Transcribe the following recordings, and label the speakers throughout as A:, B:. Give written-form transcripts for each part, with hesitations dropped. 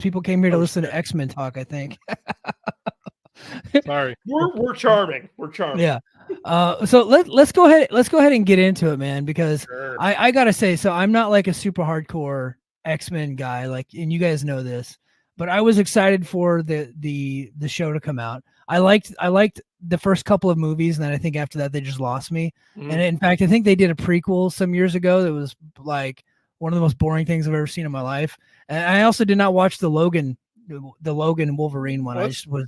A: People came here to listen to X-Men talk, I think.
B: Sorry.
C: We're charming. We're charming.
A: Yeah. So let's go ahead. Let's go ahead and get into it, man, because
B: Sure.
A: I gotta say, so I'm not like a super hardcore X-Men guy, like, and you guys know this, but I was excited for the show to come out. I liked the first couple of movies, and then I think after that they just lost me. And in fact, I think they did a prequel some years ago that was like one of the most boring things I've ever seen in my life. And I also did not watch the Logan Wolverine one.
B: Well,
A: I just was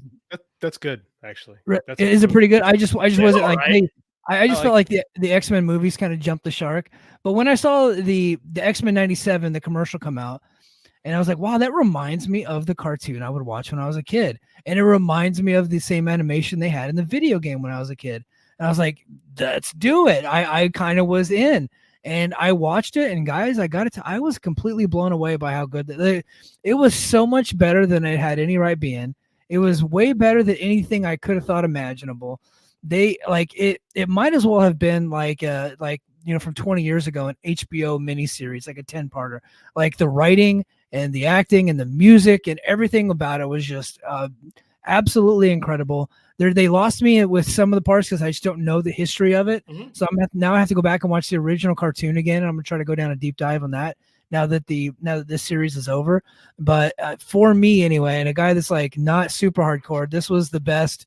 B: that's good, actually. That's
A: Is it pretty good? I just wasn't like,
C: right.
A: hey, I just felt like the X-Men movies kind of jumped the shark. But when I saw the X-Men 97, the commercial come out, and I was like, wow, that reminds me of the cartoon I would watch when I was a kid. And it reminds me of the same animation they had in the video game when I was a kid. And I was like, let's do it. I kind of was in. And I watched it, and guys, I was completely blown away by how good it was. So much better than it had any right being. It was way better than anything I could have thought imaginable. They like it. It might as well have been like from 20 years ago, an HBO miniseries, like a 10-parter. Like the writing and the acting and the music and everything about it was just absolutely incredible. They lost me with some of the parts because I just don't know the history of it.
C: Mhm.
A: So now I have to go back and watch the original cartoon again, and I'm gonna try to go down a deep dive on that now that this series is over. But for me anyway, and a guy that's like not super hardcore, this was the best,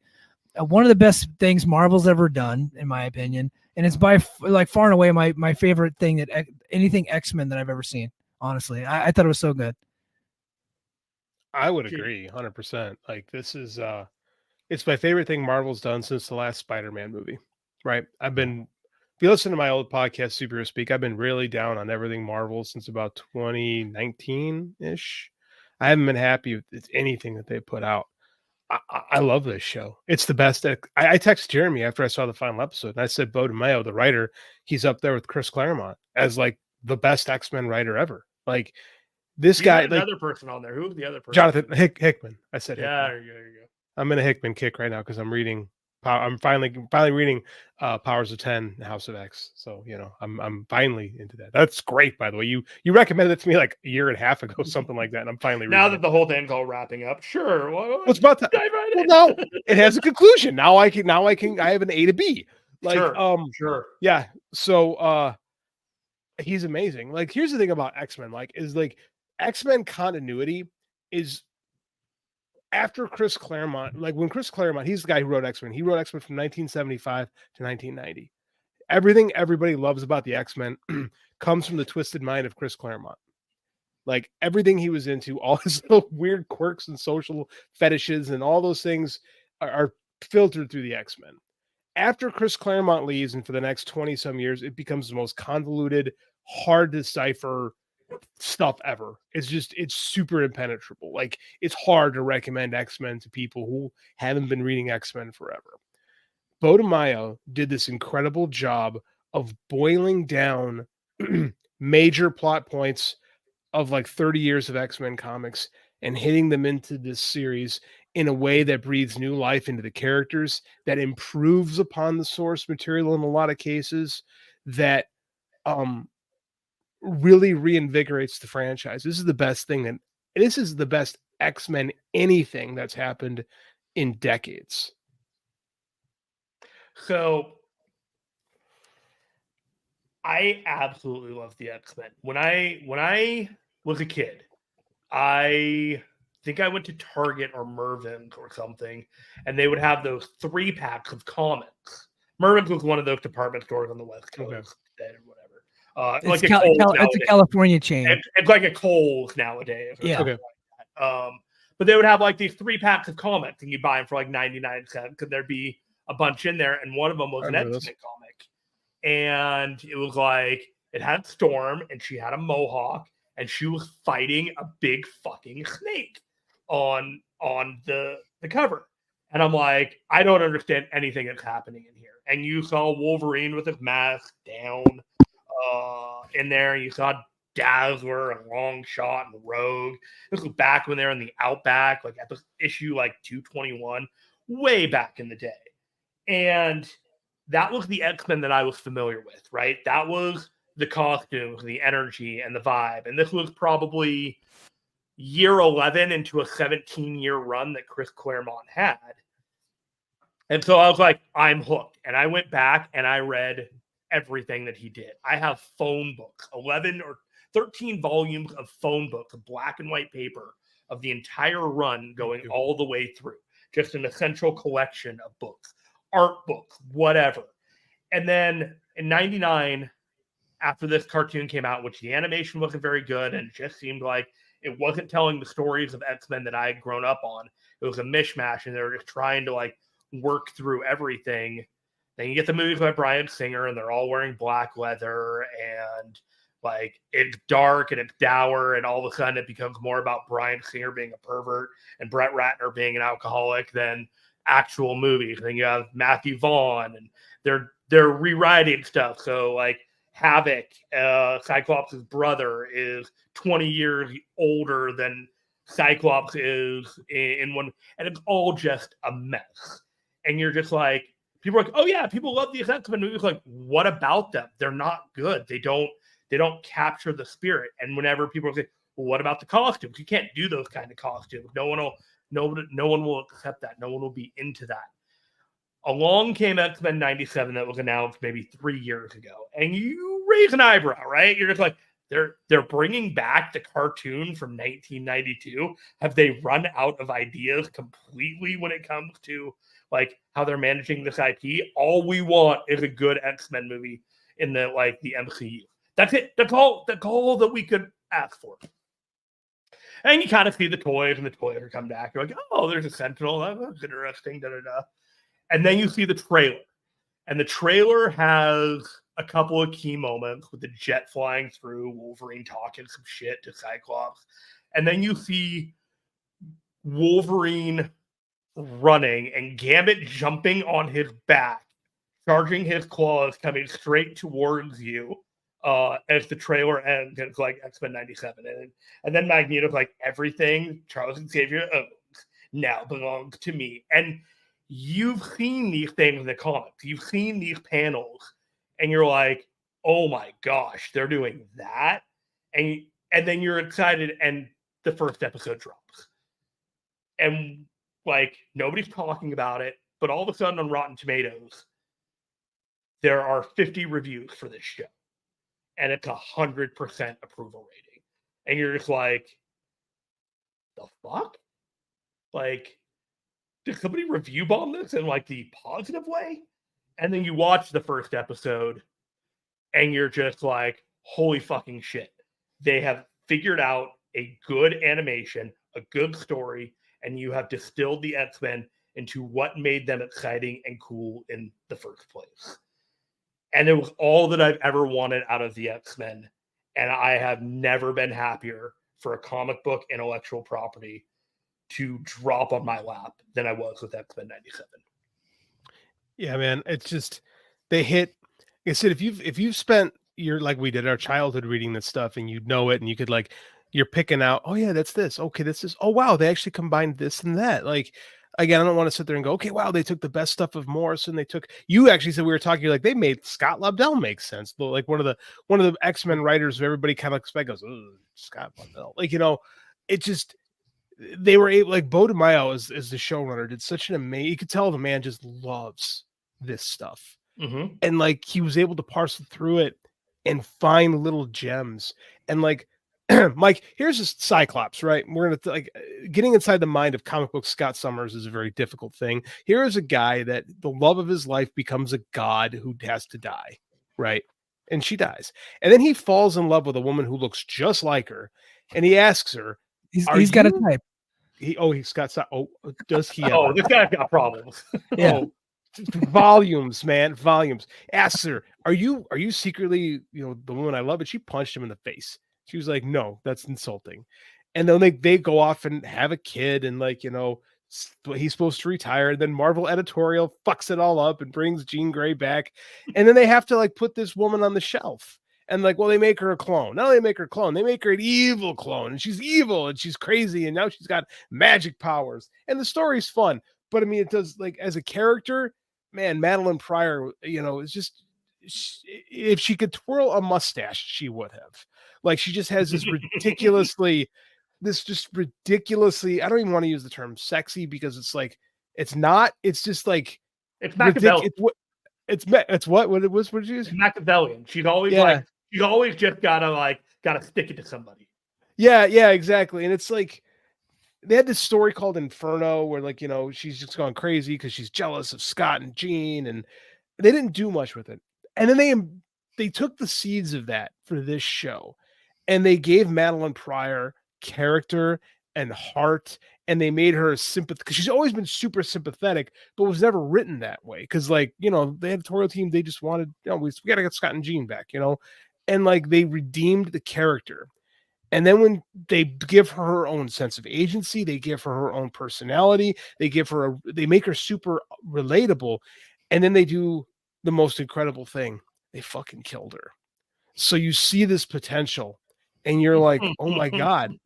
A: one of the best things Marvel's ever done, in my opinion, and it's by like far and away my favorite thing that anything X-Men that I've ever seen. Honestly, I thought it was so good.
B: I would agree 100%. Like this is it's my favorite thing Marvel's done since the last Spider-Man movie. Right? If you listen to my old podcast, Superhero Speak, I've been really down on everything Marvel since about 2019-ish. I haven't been happy with anything that they put out. I love this show. It's the best. I texted Jeremy after I saw the final episode, and I said, Bo DeMayo, the writer, he's up there with Chris Claremont as like the best X-Men writer ever. Like this
C: You
B: guy,
C: had
B: like
C: another person on there. Who was the other person?
B: Jonathan Hickman. I said,
C: Yeah,
B: Hickman.
C: there you go.
B: I'm in a Hickman kick right now because I'm reading. I'm finally reading Powers of 10, House of X. So I'm finally into that. That's great, by the way. You recommended it to me like a year and a half ago, something like that, and I'm finally reading
C: Now that
B: it.
C: the whole thing's all wrapping up, sure.
B: What's about to? Well, now it has a conclusion. Now I have an A to B. Like
C: sure.
B: Yeah. So he's amazing. Like here's the thing about X-Men. Like is like X-Men continuity is after Chris Claremont, like when Chris Claremont, he's the guy who wrote X-Men. He wrote X-Men from 1975 to 1990. Everything everybody loves about the X-Men comes from the twisted mind of Chris Claremont. Like everything he was into, all his little weird quirks and social fetishes and all those things are filtered through the X-Men. After Chris Claremont leaves and for the next 20 some years, it becomes the most convoluted, hard to decipher stuff ever. It's super impenetrable. Like it's hard to recommend X-Men to people who haven't been reading X-Men forever. Bo DeMayo did this incredible job of boiling down major plot points of like 30 years of X-Men comics and hitting them into this series in a way that breathes new life into the characters, that improves upon the source material in a lot of cases, that really reinvigorates the franchise. This is the best X-Men anything that's happened in decades.
C: So I absolutely love the X-Men. When I was a kid, I think I went to Target or Mervyn's or something, and they would have those 3-packs of comics. Mervyn's was one of those department stores on the West Coast, or whatever.
A: It's a California chain.
C: It's like a Kohl's nowadays.
A: Yeah.
C: Like that. But they would have like these 3-packs of comics, and you buy them for like 99 cents because there'd be a bunch in there, and one of them was an X-Men comic, and it was like it had Storm, and she had a mohawk, and she was fighting a big fucking snake on the cover. And I'm like, I don't understand anything that's happening in here. And you saw Wolverine with his mask down in there. You saw Dazzler and Longshot and Rogue. This was back when they were in the Outback, like at the issue like 221, way back in the day. And that was the X-Men that I was familiar with, right? That was the costumes, the energy, and the vibe. And this was probably year 11 into a 17-year run that Chris Claremont had. And so I was like, I'm hooked. And I went back and I read everything that he did. I have phone books, 11 or 13 volumes of phone books, of black and white paper of the entire run going all the way through. Just an essential collection of books, art books, whatever. And then in 99, after this cartoon came out, which the animation wasn't very good and it just seemed like it wasn't telling the stories of X-Men that I had grown up on. It was a mishmash, and they were just trying to like work through everything. Then you get the movies by Bryan Singer, and they're all wearing black leather, and like it's dark and it's dour, and all of a sudden it becomes more about Bryan Singer being a pervert and Brett Ratner being an alcoholic than actual movies. Then you have Matthew Vaughn, and they're rewriting stuff. So like Havoc, Cyclops' brother, is 20 years older than Cyclops is in one, and it's all just a mess. And you're just like, people are like, oh yeah, people love these X-Men movies. Like, what about them? They're not good. They don't capture the spirit. And whenever people say, well, what about the costumes? You can't do those kind of costumes. No one will accept that. No one will be into that. Along came X-Men 97 that was announced maybe 3 years ago. And you raise an eyebrow, right? You're just like, they're bringing back the cartoon from 1992. Have they run out of ideas completely when it comes to like how they're managing this IP? All we want is a good X-Men movie in the MCU. That's it. That's all that we could ask for. And you kind of see the toys, and the toys are coming back. You're like, oh, there's a Sentinel. That's interesting. Da da da. And then you see the trailer. And the trailer has a couple of key moments with the jet flying through, Wolverine talking some shit to Cyclops. And then you see Wolverine running and Gambit jumping on his back, charging his claws, coming straight towards you as the trailer ends. It's like X-Men 97. And then Magneto's like, everything Charles Xavier owns now belongs to me. And you've seen these things in the comics. You've seen these panels, and you're like, oh my gosh, they're doing that? And then you're excited, and the first episode drops. And like, nobody's talking about it, but all of a sudden on Rotten Tomatoes, there are 50 reviews for this show. And it's 100% approval rating. And you're just like, the fuck? Like, did somebody review bomb this in like the positive way? And then you watch the first episode and you're just like, holy fucking shit. They have figured out a good animation, a good story, and you have distilled the X-Men into what made them exciting and cool in the first place. And it was all that I've ever wanted out of the X-Men. And I have never been happier for a comic book intellectual property to drop on my lap than I was with X-Men 97.
B: Yeah, man. It's just, they hit, like I said, if you've spent your, like we did, our childhood reading this stuff, and you know it, and you could like, you're picking out, oh yeah, that's this. Okay, this is, oh wow, they actually combined this and that. Like, again, I don't want to sit there and go, okay, wow, they took the best stuff of Morrison. You actually said, we were talking, like, they made Scott Lobdell make sense. Like one of the X-Men writers who everybody kind of expect goes, oh, Scott Lobdell. Like, it just, they were able, like Bo DeMaio as the showrunner did such an amazing, you could tell the man just loves this stuff.
C: Mm-hmm.
B: And like, he was able to parcel through it and find little gems. And like, Mike, here's a Cyclops, right? We're going to like getting inside the mind of comic book Scott Summers is a very difficult thing. Here is a guy that the love of his life becomes a god who has to die, right? And she dies. And then he falls in love with a woman who looks just like her. And he asks her,
A: he's got a type.
B: He's got some. Oh, does he?
C: Oh, this guy's got problems.
A: Yeah.
B: Oh, volumes, man, volumes. Asks her, are you secretly, the woman I love? And she punched him in the face. She was like, no, that's insulting. And then they go off and have a kid, and like, he's supposed to retire. And then Marvel editorial fucks it all up and brings Jean Grey back. And then they have to like put this woman on the shelf. And like, well, they make her a clone. Not only make her a clone, they make her an evil clone. And she's evil and she's crazy. And now she's got magic powers. And the story's fun. But I mean, it does, like, as a character, man, Madeline Pryor, it's just, if she could twirl a mustache, she would have. Like, she just has this ridiculously this just ridiculously, I don't even want to use the term sexy because it's like, it's not, it's just like,
C: It's Machiavellian.
B: It's what it was, what did you use?
C: It's Machiavellian. She's always like, she's always just gotta stick it to somebody.
B: Yeah, exactly. And it's like, they had this story called Inferno where, like, you know, she's just gone crazy because she's jealous of Scott and Jean, and they didn't do much with it. And then they took the seeds of that for this show, and they gave Madeline Pryor character and heart, and they made her sympathetic because she's always been super sympathetic, but was never written that way. Because, like, you know, the editorial team, they just wanted, you know, we got to get Scott and Jean back, you know, and like they redeemed the character. And then when they give her own sense of agency, they give her own personality, they make her super relatable. And then they do the most incredible thing. They fucking killed her. So you see this potential and you're like, oh my God.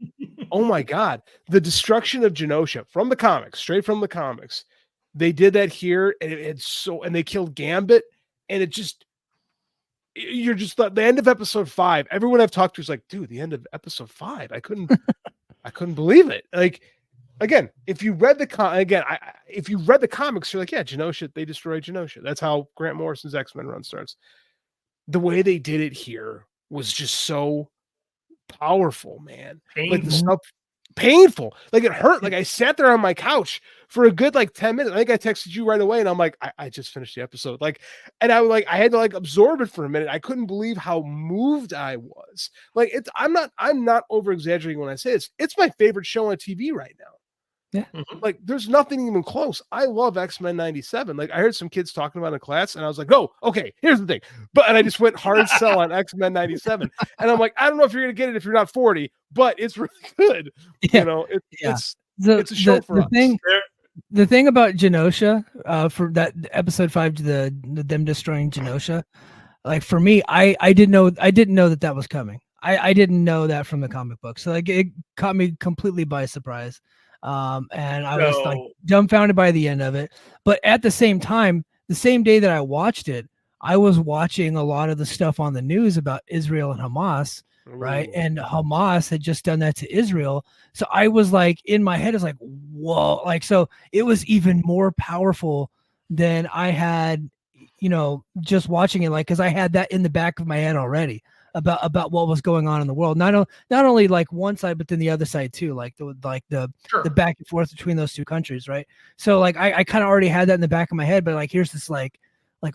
B: Oh my God. The destruction of Genosha from the comics, straight from the comics. They did that here, and and they killed Gambit, and it just, you're just the end of episode 5. Everyone I've talked to is like, dude, the end of episode 5. I couldn't believe it. Like, again, if you read the comics, you're like, yeah, Genosha, they destroyed Genosha. That's how Grant Morrison's X-Men run starts. The way they did it here was just so powerful, man.
C: Painful.
B: Like the stuff, painful. Like it hurt. Like I sat there on my couch for a good like 10 minutes. I think I texted you right away, and I'm like, I just finished the episode. Like, and I had to like absorb it for a minute. I couldn't believe how moved I was. Like I'm not over exaggerating when I say this. It's my favorite show on TV right now.
A: Yeah.
B: Like there's nothing even close. I love X-Men 97. Like I heard some kids talking about it in class, and I was like, no, okay, here's the thing. And I just went hard sell on X-Men 97. And I'm like, I don't know if you're gonna get it if you're not 40, but it's really good.
A: Yeah.
B: You know, it's a show for us.
A: The thing about Genosha, for that episode 5, to them destroying Genosha, like for me, I didn't know that was coming. I didn't know that from the comic book. So like it caught me completely by surprise. And I was like dumbfounded by the end of it. But at the same time, the same day that I watched it, I was watching a lot of the stuff on the news about Israel and Hamas, right? And Hamas had just done that to Israel. So I was like, in my head, it's like, whoa, like, so it was even more powerful than I had, you know, just watching it, like, because I had that in the back of my head already about what was going on in the world. Not only like one side, but then the other side too, like the back and forth between those two countries, right? So like I kind of already had that in the back of my head, but like here's this like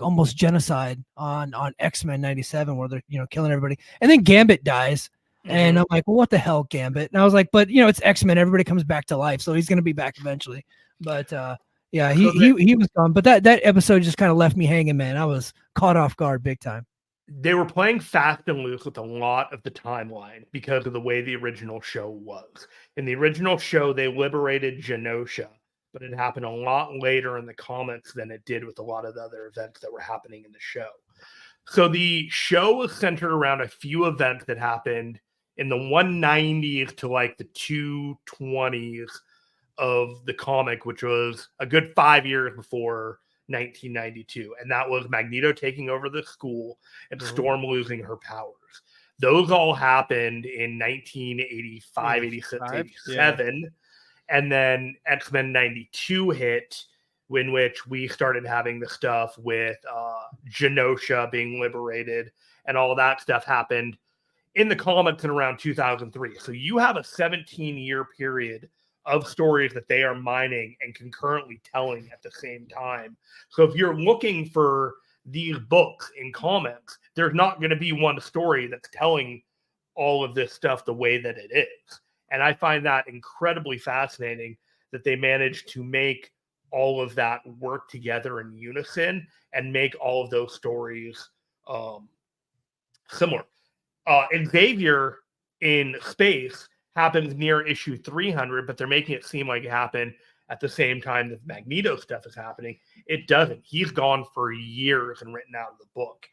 A: almost genocide on X-Men 97 where they're, you know, killing everybody, and then Gambit dies. And I'm like, well, what the hell, Gambit? And I was like, but you know, it's X-Men, everybody comes back to life, so he's gonna be back eventually. But yeah, he was gone. But that episode just kind of left me hanging, man. I was caught off guard big time.
C: They were playing fast and loose with a lot of the timeline because of the way the original show was. In the original show, they liberated Genosha, but it happened a lot later in the comics than it did with a lot of the other events that were happening in the show. So the show was centered around a few events that happened in the 190s to like the 220s of the comic, which was a good 5 years before 1992, and that was Magneto taking over the school and Storm losing her powers. Those all happened in 1985, 86, 87. Yeah. And then X-Men 92 hit, in which we started having the stuff with Genosha being liberated, and all that stuff happened in the comics in around 2003. So you have a 17-year period of stories that they are mining and concurrently telling at the same time. So if you're looking for these books in comics, there's not going to be one story that's telling all of this stuff the way that it is. And I find that incredibly fascinating that they managed to make all of that work together in unison and make all of those stories similar. Xavier in space happens near issue 300, but they're making it seem like it happened at the same time that Magneto stuff is happening. It doesn't. He's gone for years and written out of the book.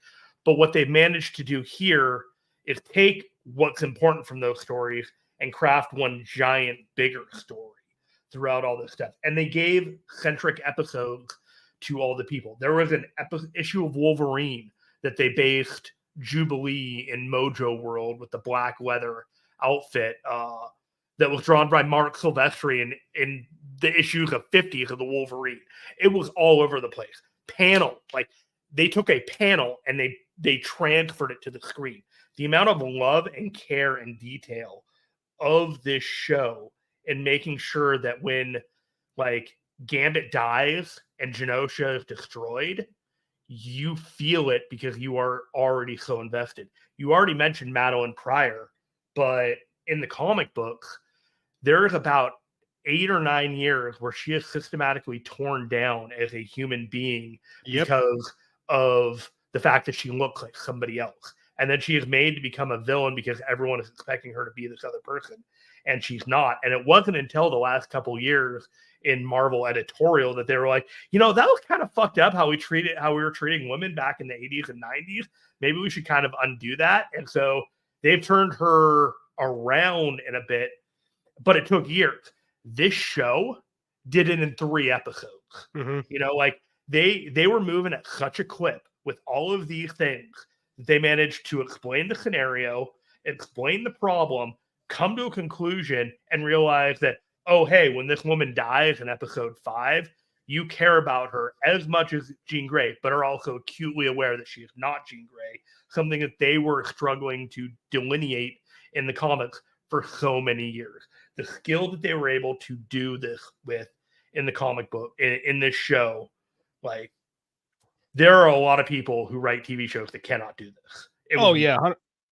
C: But what they've managed to do here is take what's important from those stories and craft one giant, bigger story throughout all this stuff. And they gave centric episodes to all the people. There was an issue of Wolverine that they based Jubilee in Mojo World with the black leather outfit that was drawn by Mark Silvestri in the issues of 50s of the Wolverine. It was all over the place. Panel, like they took a panel and they transferred it to the screen. The amount of love and care and detail of this show and making sure that when like Gambit dies and Genosha is destroyed, you feel it because you are already so invested. You already mentioned Madeline Pryor, but in the comic books, there's about 8 or 9 years where she is systematically torn down as a human being because of the fact that she looks like somebody else. And then she is made to become a villain because everyone is expecting her to be this other person. And she's not. And it wasn't until the last couple years in Marvel editorial that they were like, you know, that was kind of fucked up how we were treating women back in the 80s and 90s. Maybe we should kind of undo that. And so they've turned her around in a bit, but it took years. This show did it in 3 episodes. You know, like they were moving at such a clip with all of these things that they managed to explain the scenario, explain the problem, come to a conclusion, and realize that, oh, hey, when this woman dies in episode 5, you care about her as much as Jean Grey, but are also acutely aware that she is not Jean Grey, something that they were struggling to delineate in the comics for so many years. The skill that they were able to do this with in the comic book, in this show, like, there are a lot of people who write TV shows that cannot do this.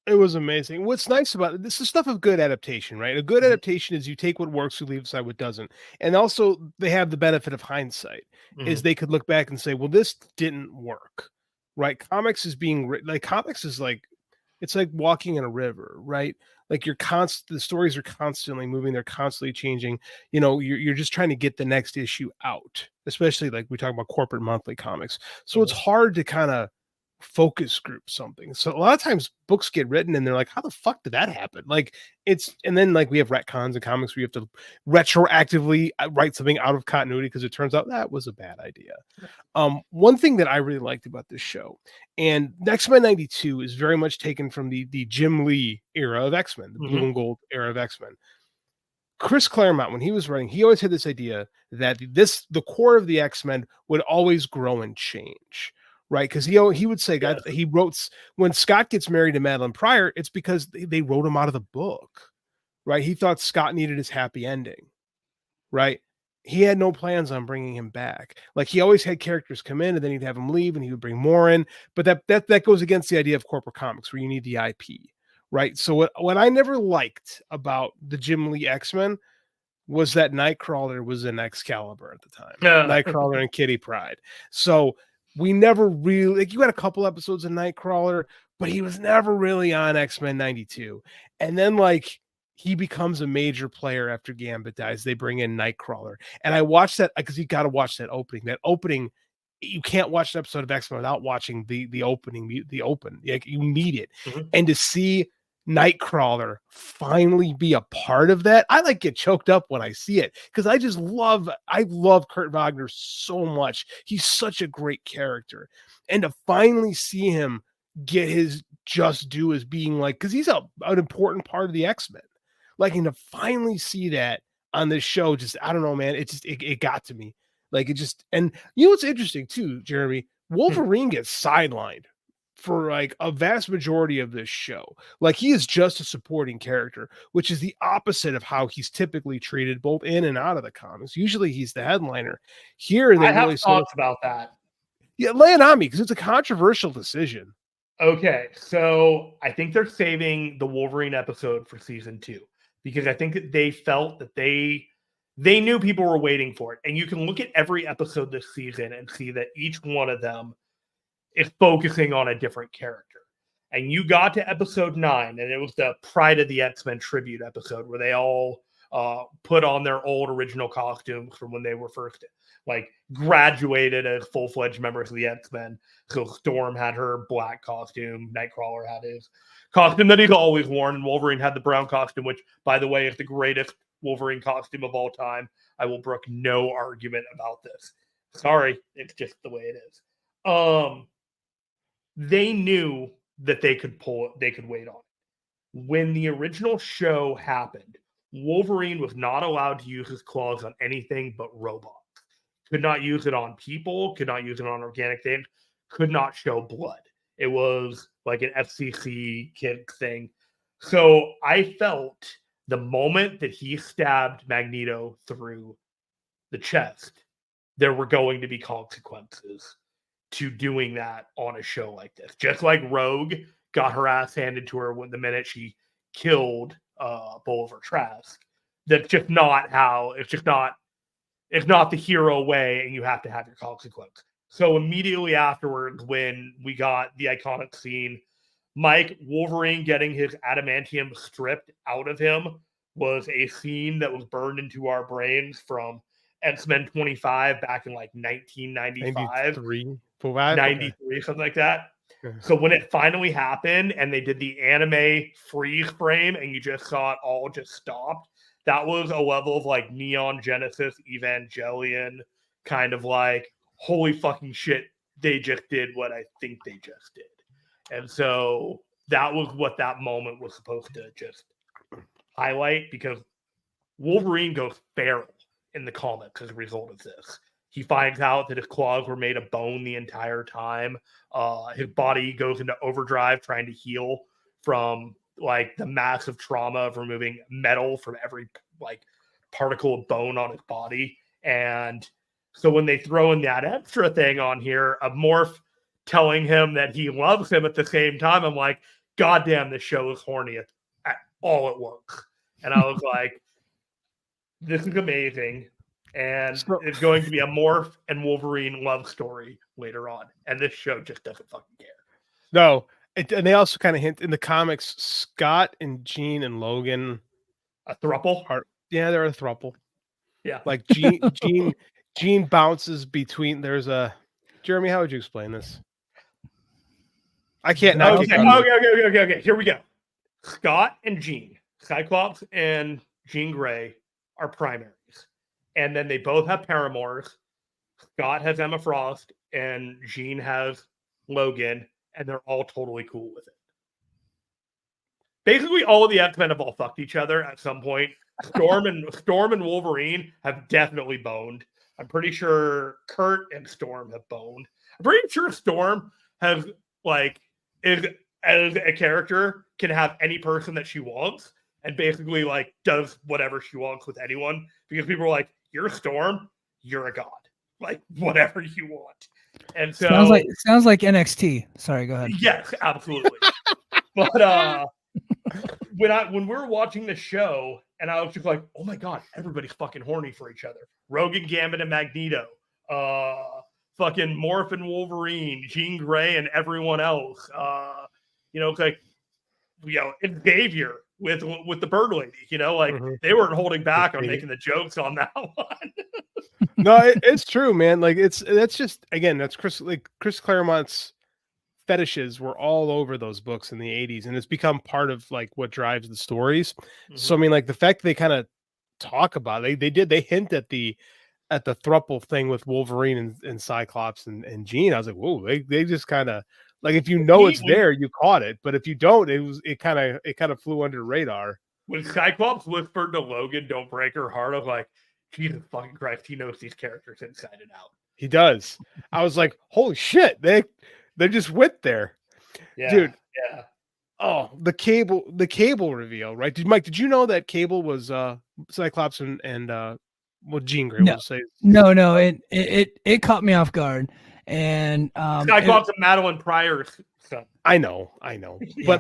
B: It was amazing. What's nice about it, this is stuff of good adaptation, right? A good adaptation is you take what works, you leave aside what doesn't. And also they have the benefit of hindsight, is they could look back and say, well, this didn't work, right? Comics is being written, like comics is like, it's like walking in a river, right? Like the stories are constantly moving, they're constantly changing. You know, you're just trying to get the next issue out, especially like we talk about corporate monthly comics. So it's hard to kind of focus group something. So a lot of times books get written and they're like, how the fuck did that happen? Like and then like we have retcons in comics where you have to retroactively write something out of continuity because it turns out that was a bad idea. One thing that I really liked about this show, and X-Men 92 is very much taken from the Jim Lee era of X-Men, the blue and gold era of X-Men. Chris Claremont, when he was writing, he always had this idea that the core of the X-Men would always grow and change. Right, because he would say he wrote when Scott gets married to Madeline Pryor, it's because they wrote him out of the book, right? He thought Scott needed his happy ending, right? He had no plans on bringing him back. Like he always had characters come in and then he'd have them leave and he would bring more in. But that goes against the idea of corporate comics where you need the IP, right? So what I never liked about the Jim Lee X-Men was that Nightcrawler was in Excalibur at the time, Nightcrawler and Kitty Pryde. So we never really, like, you had a couple episodes of Nightcrawler, but he was never really on X-Men 92. And then like he becomes a major player after Gambit dies. They bring in Nightcrawler. And I watched that because you got to watch that opening. That opening, you can't watch an episode of X-Men without watching the opening, the open. Like you need it. And to see Nightcrawler finally be a part of that, I like get choked up when I see it because I love Kurt Wagner so much. He's such a great character, and to finally see him get his just due as being like, because he's an important part of the X-Men, like, and to finally see that on this show, just I don't know, man, it got to me. Like it just, and you know what's interesting too, Jeremy, Wolverine gets sidelined for like a vast majority of this show. Like he is just a supporting character, which is the opposite of how he's typically treated both in and out of the comics. Usually he's the headliner. Here they
C: I
B: really
C: have thoughts about that.
B: Yeah, lay it on me because it's a controversial decision.
C: Okay, so I think they're saving the Wolverine episode for season 2 because I think that they felt that they knew people were waiting for it. And you can look at every episode this season and see that each one of them is focusing on a different character. And you got to episode 9, and it was the Pride of the X-Men tribute episode where they all put on their old original costumes from when they were first like graduated as full-fledged members of the X-Men. So Storm had her black costume, Nightcrawler had his costume that he's always worn, and Wolverine had the brown costume, which, by the way, is the greatest Wolverine costume of all time. I will brook no argument about this. Sorry, it's just the way it is. They knew that they could wait on it. When the original show happened, Wolverine was not allowed to use his claws on anything but robots. Could not use it on people, could not use it on organic things, could not show blood. It was like an FCC kid thing. So I felt the moment that he stabbed Magneto through the chest, there were going to be consequences to doing that on a show like this. Just like Rogue got her ass handed to her when the minute she killed Bolivar Trask. That's just not how, it's not the hero way, and you have to have your consequence. So immediately afterwards, when we got the iconic scene, Mike, Wolverine getting his adamantium stripped out of him was a scene that was burned into our brains from X-Men 25 back in like 1995. 93, something like that. Yeah. So when it finally happened and they did the anime freeze frame and you just saw it all just stopped, that was a level of like Neon Genesis Evangelion kind of like, holy fucking shit, they just did what I think they just did. And so that was what that moment was supposed to just highlight, because Wolverine goes feral in the comics as a result of this. He finds out that his claws were made of bone the entire time. His body goes into overdrive trying to heal from like the massive trauma of removing metal from every like particle of bone on his body. And so when they throw in that extra thing on here, a Morph telling him that he loves him at the same time, I'm like, God damn, this show is horny at all at once. And I was like, this is amazing. And it's going to be a Morph and Wolverine love story later on. And this show just doesn't fucking care.
B: No. And they also kind of hint in the comics, Scott and Jean and Logan.
C: A throuple?
B: They're a throuple.
C: Yeah.
B: Like Jean bounces between, Jeremy, how would you explain this? I can't not
C: Okay. Here we go. Scott and Jean, Cyclops and Jean Grey are primaries. And then they both have paramours. Scott has Emma Frost and Jean has Logan, and they're all totally cool with it. Basically, all of the X-Men have all fucked each other at some point. Storm and Wolverine have definitely boned. I'm pretty sure Kurt and Storm have boned. I'm pretty sure Storm has as a character can have any person that she wants and basically like does whatever she wants with anyone, because people are like, you're Storm, you're a god, like whatever you want. And so
A: sounds like NXT. Sorry, go ahead.
C: Yes, absolutely. But when we were watching the show, and I was just like, oh my god, everybody's fucking horny for each other. Rogan, Gambit, and Magneto, fucking Morph and Wolverine, Jean Grey, and everyone else. It's like, it's Xavier with the Bird Lady. They weren't holding back on making the jokes on that one.
B: No, it's true, man. Like that's Chris Claremont's fetishes were all over those books in the 80s, and it's become part of like what drives the stories. Mm-hmm. So I mean, like the fact they kind of talk about it, they hint at the throuple thing with Wolverine and Cyclops and Jean. I was like, whoa, they just kind of like, if you know it's there, you caught it, but if you don't, it kind of flew under the radar.
C: When Cyclops whispered to Logan, "Don't break her heart," I was like, Jesus fucking Christ, he knows these characters inside and out.
B: He does. I was like, holy shit, they just went there.
C: Yeah,
B: dude.
C: Yeah.
B: Oh, the cable reveal, right? Did you know that Cable was Cyclops and Jean Grey?
A: No.
B: We'll say
A: No. It caught me off guard. And
C: Cyclops and Madeline Pryor's son.
B: I know. Yeah.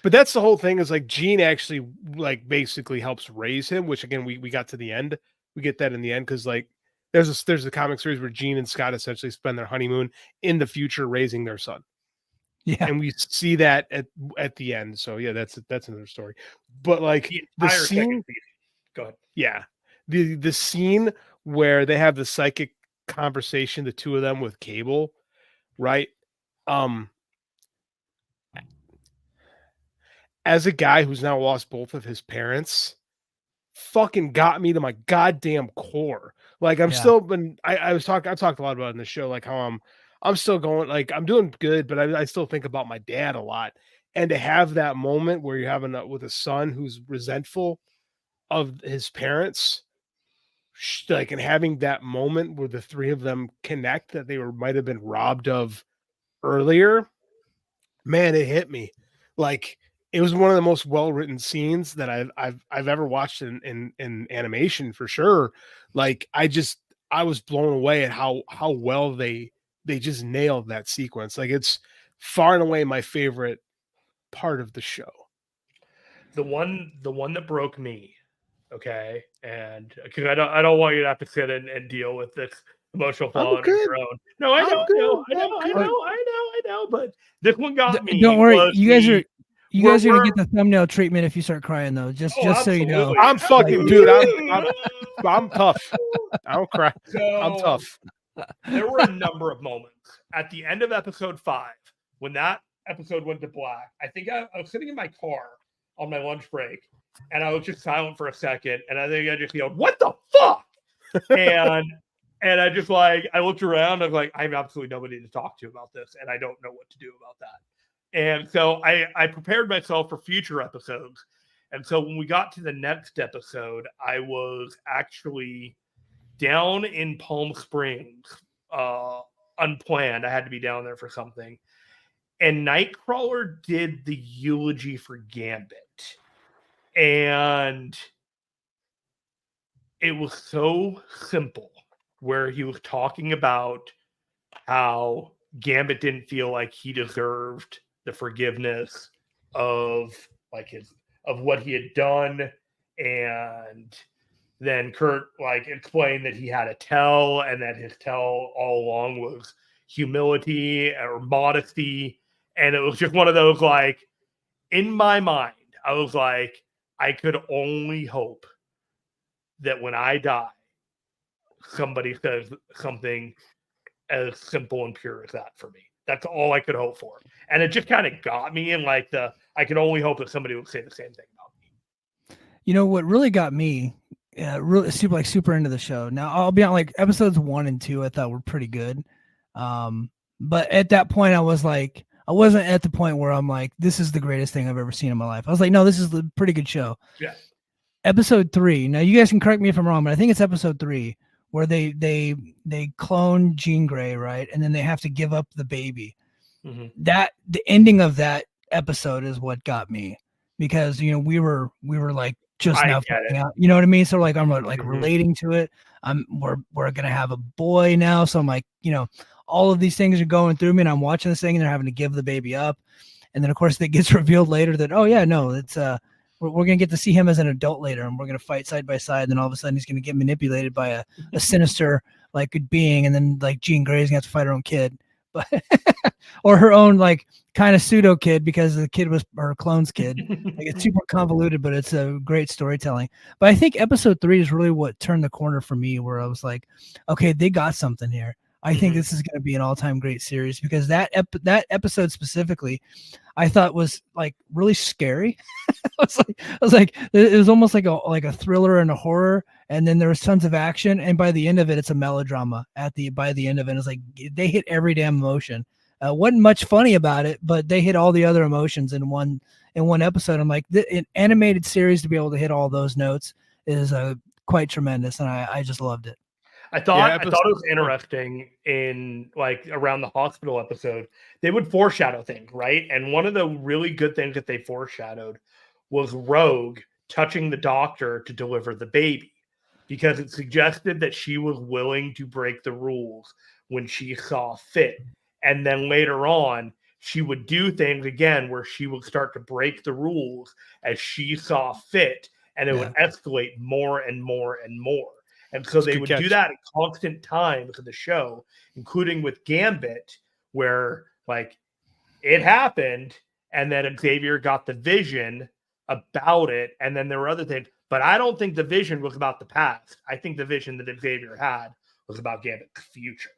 B: But that's the whole thing, is like Jean actually like basically helps raise him, which again we got to the end. We get that in the end because like there's a comic series where Jean and Scott essentially spend their honeymoon in the future raising their son.
A: Yeah.
B: And we see that at the end. So yeah, that's another story. But like the scene,
C: go ahead.
B: Yeah. The scene where they have the psychic conversation, the two of them with Cable, right? As a guy who's now lost both of his parents, fucking got me to my goddamn core. Like I talked a lot about it in the show, like how I'm still going, like I'm doing good, but I still think about my dad a lot. And to have that moment where you're having with a son who's resentful of his parents, like, and having that moment where the three of them connect that they might have been robbed of earlier, man, it hit me. Like, it was one of the most well-written scenes that I've ever watched in animation for sure. Like, I was blown away at how well they just nailed that sequence. Like, it's far and away my favorite part of the show.
C: The one that broke me, okay, and because I don't want you to have to sit and deal with this emotional fallout of your own. No, I know, but this one got me.
A: Don't worry, you guys are gonna get the thumbnail treatment if you start crying though. Just so you know.
B: I'm fucking dude. I'm tough. I don't cry. So, I'm tough.
C: There were a number of moments at the end of episode 5 when that episode went to black. I think I was sitting in my car on my lunch break, and I was just silent for a second, and I think I just yelled, "What the fuck?" And I just I looked around. I was like, I have absolutely nobody to talk to about this, and I don't know what to do about that. And so I prepared myself for future episodes. And so when we got to the next episode, I was actually down in Palm Springs, unplanned. I had to be down there for something. And Nightcrawler did the eulogy for Gambit. And it was so simple, where he was talking about how Gambit didn't feel like he deserved the forgiveness of what he had done, and then Kurt explained that he had a tell, and that his tell all along was humility or modesty, and it was just one of those in my mind, I was like, I could only hope that when I die, somebody says something as simple and pure as that for me. That's all I could hope for. And it just kind of got me in I could only hope that somebody would say the same thing about me.
A: You know what really got me really super into the show. Now I'll be on episodes 1 and 2 I thought were pretty good. But at that point I wasn't at the point where I'm like, this is the greatest thing I've ever seen in my life. I was like, no, this is a pretty good show.
C: Yeah. Episode
A: 3. Now you guys can correct me if I'm wrong, but I think it's episode 3 where they clone Jean Grey, right? And then they have to give up the baby. Mm-hmm. That the ending of that episode is what got me, because we were just now finding out, you know what I mean? So I'm mm-hmm. relating to it. We're gonna have a boy now, so I'm all of these things are going through me, and I'm watching this thing, and they're having to give the baby up, and then of course it gets revealed later that it's we're going to get to see him as an adult later, and we're going to fight side by side. And then all of a sudden he's going to get manipulated by a sinister good being. And then Jean Grey's going to have to fight her own kid, but or her own kind of pseudo kid, because the kid was her clone's kid. It's super convoluted, but it's a great storytelling. But I think episode 3 is really what turned the corner for me, where I was like, okay, they got something here. I think this is going to be an all-time great series, because that episode specifically, I thought was really scary. I was like, it was almost like a thriller and a horror, and then there was tons of action, and by the end of it, it's a melodrama. By the end of it, it's they hit every damn emotion. Wasn't much funny about it, but they hit all the other emotions in one episode. I'm like, an animated series to be able to hit all those notes is quite tremendous, and I just loved it.
C: I thought it was interesting in around the hospital episode, they would foreshadow things, right? And one of the really good things that they foreshadowed was Rogue touching the doctor to deliver the baby, because it suggested that she was willing to break the rules when she saw fit. And then later on, she would do things again where she would start to break the rules as she saw fit, and it would escalate more and more and more. And so they would do that at constant times of the show, including with Gambit, where it happened, and then Xavier got the vision about it, and then there were other things. But I don't think the vision was about the past. I think the vision that Xavier had was about Gambit's future.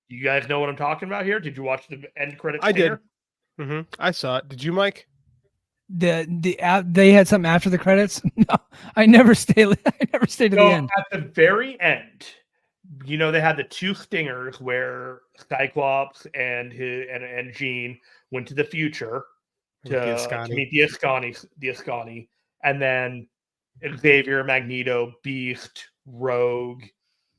C: You guys know what I'm talking about here? Did you watch the end credits?
B: I did. Mm-hmm. I saw it. Did you, Mike?
A: They had something after the credits? No, I never stayed to the end.
C: At the very end, they had the 2 stingers where Cyclops and Jean went to the future, to meet the Ascani, and then Xavier, Magneto, Beast, Rogue,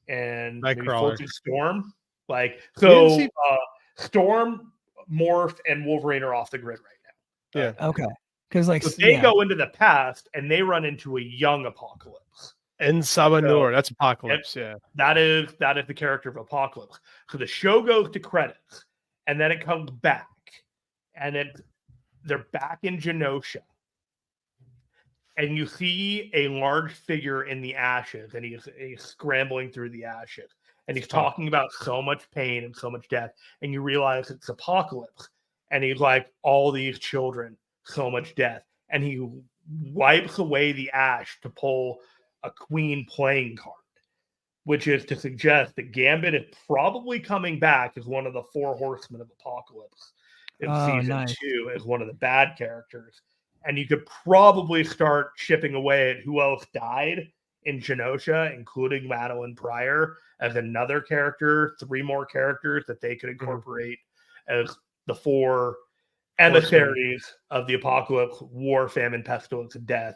C: and maybe Fortune Storm. Like so, Storm, Morph, and Wolverine are off the grid right now.
A: Yeah. Okay. Because like
C: they go into the past and they run into a young Apocalypse.
B: And Sabanur, that's Apocalypse. Yeah,
C: that is the character of Apocalypse. So the show goes to credits, and then it comes back, and they're back in Genosha, and you see a large figure in the ashes, and he's scrambling through the ashes, and he's talking about so much pain and so much death, and you realize it's Apocalypse, and he's like, all these children, so much death, and he wipes away the ash to pull a Queen playing card, which is to suggest that Gambit is probably coming back as one of the 4 horsemen of Apocalypse in season 2 as one of the bad characters. And you could probably start chipping away at who else died in Genosha, including Madeline Pryor as another character, 3 more characters that they could incorporate as the 4 emissaries of the Apocalypse, War, Famine, Pestilence, and Death,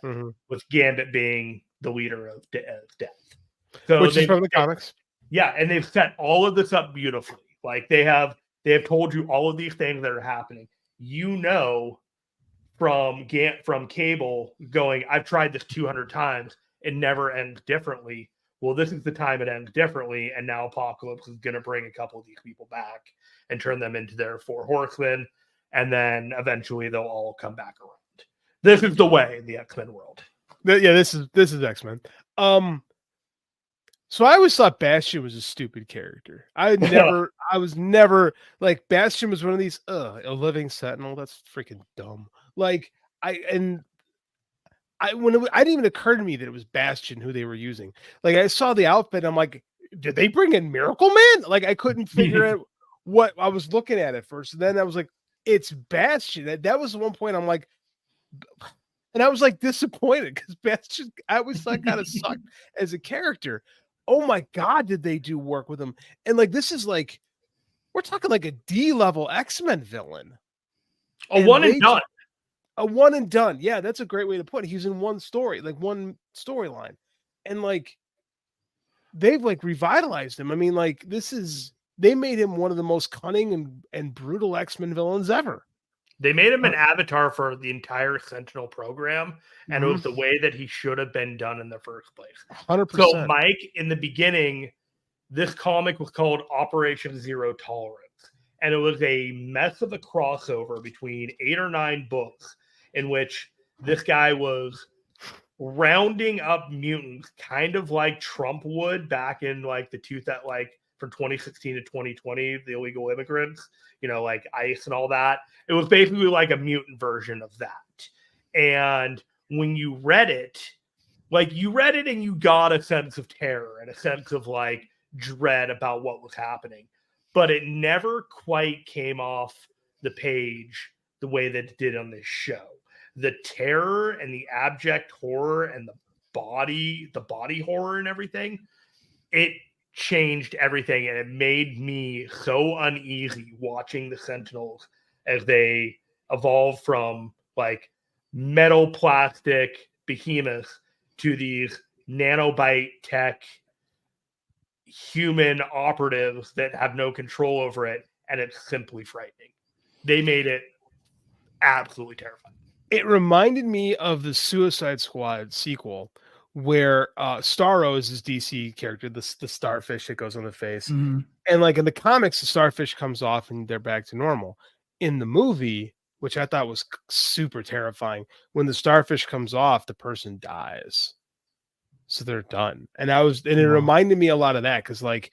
C: with Gambit being the leader of Death. So
B: which is from the comics.
C: Yeah, and they've set all of this up beautifully. Like they have told you all of these things that are happening. You know, from Cable going, I've tried this 200 times. It never ends differently. Well, this is the time it ends differently, and now Apocalypse is going to bring a couple of these people back and turn them into their 4 horsemen, and then eventually they'll all come back around. This is the way in the X-Men world.
B: Yeah, this is X-Men. So I always thought Bastion was a stupid character. I was never like, Bastion was one of these, a living sentinel. That's freaking dumb. Like when it didn't even occur to me that it was Bastion who they were using. Like I saw the outfit, I'm like, did they bring in Miracle Man? Like I couldn't figure out what I was looking at first. And then I was like, it's Bastion. That was the one point I'm like, and I was like disappointed because Bastion, I always thought kind of sucked as a character. Oh my God, did they do work with him? And like, this is like, we're talking like a D-level X-Men villain.
C: A one and done.
B: A one and done. Yeah, that's a great way to put it. He's in one story, like one storyline. And like, they've like revitalized him. I mean, like, they made him one of the most cunning and brutal X-Men villains ever.
C: They made him an avatar for the entire Sentinel program, and it was the way that he should have been done in the first place.
B: 100%.
C: So, Mike, in the beginning, this comic was called Operation Zero Tolerance, and it was a mess of a crossover between 8 or 9 books in which this guy was rounding up mutants, kind of like Trump would back in like from 2016 to 2020, the illegal immigrants, like ICE and all that. It was basically like a mutant version of that. And when you read it and you got a sense of terror and a sense of like dread about what was happening, but it never quite came off the page the way that it did on this show. The terror and the abject horror and the body horror and everything, it changed everything, and it made me so uneasy watching the Sentinels as they evolve from like metal plastic behemoths to these nanobite tech human operatives that have no control over it, and it's simply frightening. They made it absolutely terrifying.
B: It reminded me of the Suicide Squad sequel, where Starro is his DC character, the starfish that goes on the face. And like in the comics, the starfish comes off and they're back to normal. In the movie, which I thought was super terrifying, when the starfish comes off, the person dies. So they're done. And it reminded me a lot of that, because like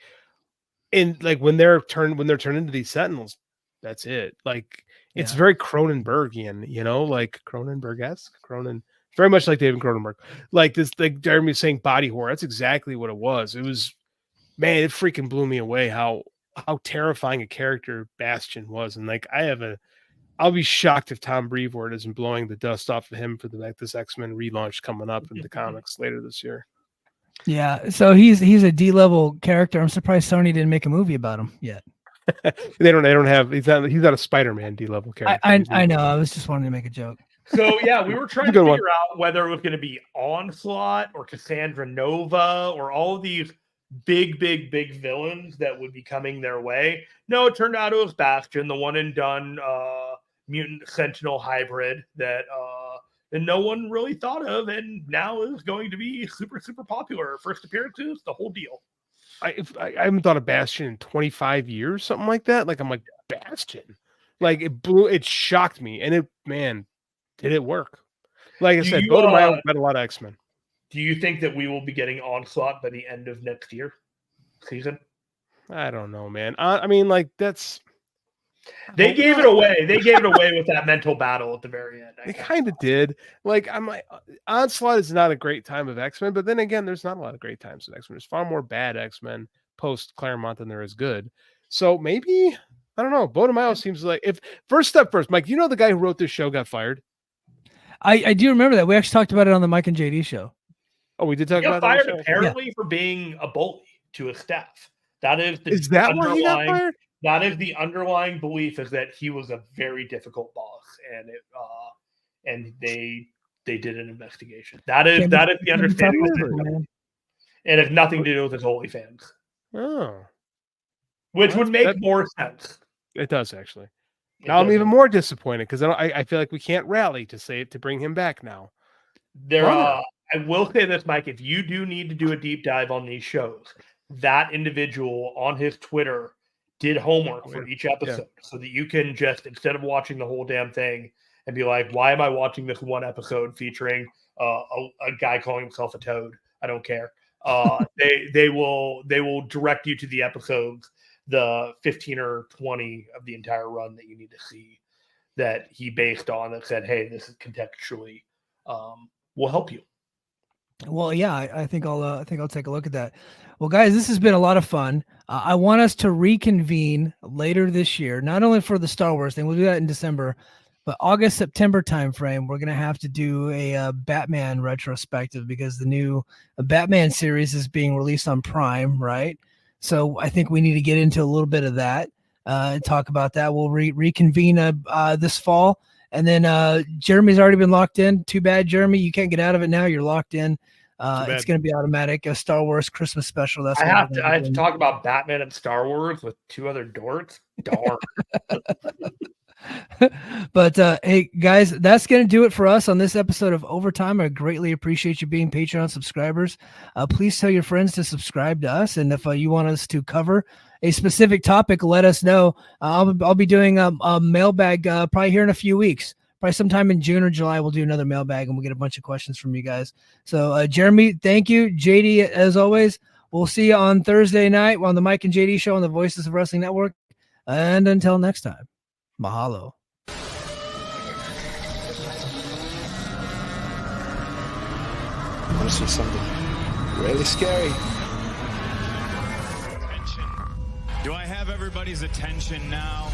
B: when they're turned into these Sentinels, that's it. Like it's very Cronenbergian, like Cronenberg-esque. Very much like David Cronenberg. Like this, like Jeremy was saying, body horror. That's exactly what it was. It was, man, it freaking blew me away how terrifying a character Bastion was. And like I'll be shocked if Tom Brevoort isn't blowing the dust off of him for this X-Men relaunch coming up in the comics later this year.
A: Yeah, so he's a D-level character. I'm surprised Sony didn't make a movie about him yet.
B: They don't have. He's not a Spider-Man D-level character.
A: I know. I was just wanting to make a joke.
C: So yeah, we were trying to
B: Good one.
C: figure out whether it was going to be Onslaught or Cassandra Nova or all of these big villains that would be coming their way. No, it turned out it was Bastion, the one and done mutant Sentinel hybrid that no one really thought of, and now is going to be super popular. First appearances, the whole deal.
B: I haven't thought of Bastion in 25 years, something like that. Like I'm like Bastion, like it shocked me, and did it work? Like I said, Bodemile had a lot of X-Men.
C: Do you think that we will be getting Onslaught by the end of next season?
B: I don't know, man. I mean, like that's
C: they gave it away. They gave it away with that mental battle at the very end.
B: They kind of did. Like I'm like, Onslaught is not a great time of X-Men, but then again, there's not a lot of great times of X-Men. There's far more bad X-Men post Claremont than there is good. So maybe I don't know. Bodemile seems like if first, Mike. You know the guy who wrote this show got fired.
A: I do remember that. We actually talked about it on the Mike and JD show.
B: Oh, we did talk about
C: that.
B: Fired
C: apparently for being a bully to his staff. That is
B: is that why he got fired?
C: That is the underlying belief, is that he was a very difficult boss, and they did an investigation. That is the understanding, and it has nothing to do with his OnlyFans.
B: Oh,
C: which would make more sense.
B: It does actually. Now I'm even more disappointed because I feel like we can't rally to bring him back now.
C: I will say this, Mike, if you do need to do a deep dive on these shows, that individual on his Twitter did homework for each episode so that you can just, instead of watching the whole damn thing and be like, why am I watching this one episode featuring a guy calling himself a toad? I don't care. They will direct you to the episodes, the 15 or 20 of the entire run that you need to see that he based on, that said, hey, this is contextually will help you.
A: Well, yeah, I think I'll take a look at that. Well, guys, this has been a lot of fun. I want us to reconvene later this year, not only for the Star Wars thing, we'll do that in December, but August, September timeframe, we're going to have to do a Batman retrospective because the new Batman series is being released on Prime, right? So I think we need to get into a little bit of that and talk about that. We'll reconvene this fall. And then Jeremy's already been locked in. Too bad, Jeremy. You can't get out of it now. You're locked in. It's going to be automatic. A Star Wars Christmas special. That's
C: I have to talk about Batman and Star Wars with two other dorks. Darn.
A: But hey, guys, that's going to do it for us on this episode of Overtime. I greatly appreciate you being Patreon subscribers. Please tell your friends to subscribe to us. And if you want us to cover a specific topic, let us know. I'll be doing a mailbag probably here in a few weeks. Probably sometime in June or July, we'll do another mailbag and we'll get a bunch of questions from you guys. So, Jeremy, thank you. JD, as always, we'll see you on Thursday night on the Mike and JD show on the Voices of Wrestling Network. And until next time, mahalo.
D: I want to see something really scary.
E: Do I have everybody's attention now?